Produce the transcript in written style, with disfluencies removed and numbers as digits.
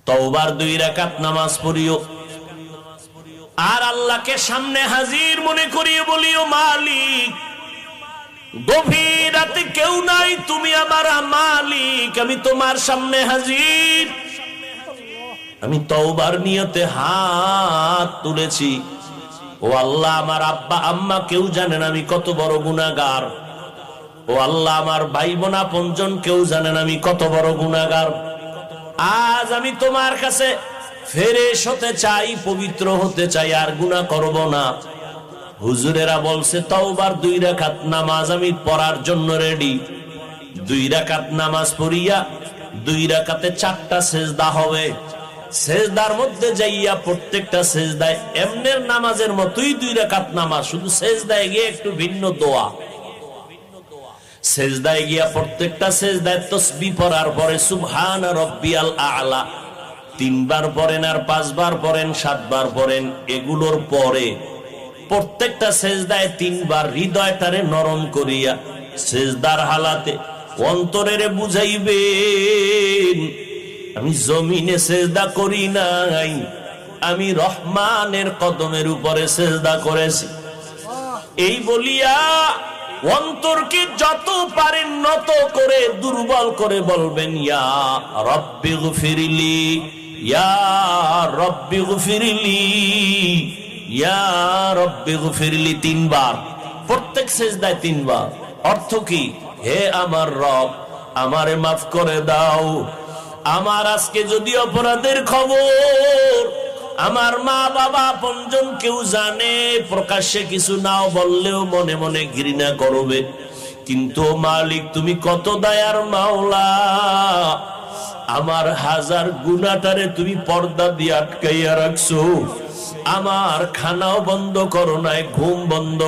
তওবার 2 রাকাত নামাজ পড়িও আর আল্লাহকে সামনে হাজির মনে করিয়ে বলিও, মালিক গভীর রাতে কেউ নাই, তুমি আমার মালিক, আমি তোমার সামনে হাজির, আমি তওবার নিয়তে হাত তুলেছি। ও আল্লাহ, আমার আব্বা আম্মা কেউ জানেন আমি কত বড় গুনাহগার। ও আল্লাহ, আমার ভাই বোন আপনজন কেউ জানেন আমি কত বড় গুনাহগার। আজ আমি তোমার কাছে ফেরেশ হতে চাই, পবিত্র হতে চাই, আর গুনাহ করব না। হুজুরেরা বলছে তওবার 2 রাকাত নামাজ আমি পড়ার জন্য রেডি। 2 রাকাত নামাজ পড়িয়া 2 রাকাতে 4টা সেজদা হবে। সেজদার মধ্যে যাইয়া প্রত্যেকটা সেজদায় এমনের নামাজের মতোই 2 রাকাত নামাজ, শুধু সেজদায় গিয়ে একটু ভিন্ন দোয়া। সেজদায় গিয়া প্রত্যেকটা সেজদায় তাসবিহ পড়ার পরে সুবহানা রাব্বিয়াল আ'লা 3 বার পড়েন, আর 5 বার পড়েন, 7 বার পড়েন। এগুলোর পরে প্রত্যেকটা সেজদায় 3 বার হৃদয়টারে নরম করিয়া সেজদার হালাতে অন্তরেরে বুঝাইবেন, আমি জমিনে সেজদা করি নাই, আমি রহমানের কদমের উপরে সেজদা করেছি। এই বলিয়া অন্তরকে যত পারেন নত করে দুর্বল করে বলবেন, ইয়া রব্বি গফিরলি, ইয়া রব্বি গফিরলি, ইয়া রব্বি গফিরলি 3 বার, প্রত্যেক সেজদায় 3 বার। অর্থ কি? হে আমার রব, আমারে মাফ করে দাও। আমার আজকে যদি অপরাধের খবর আমার মা বাবা আপনজন কেউ জানে, প্রকাশ্যে কিছু নাও বললেও মনে মনে ঘৃণা করবে, কিন্তু মালিক তুমি কত দয়ার মাওলা, আমার হাজার গুনাহটারে তুমি পর্দা দিয়ে আটকাইয়া রাখছো, আমার খানাও বন্ধ করো নাই, ঘুম বন্ধ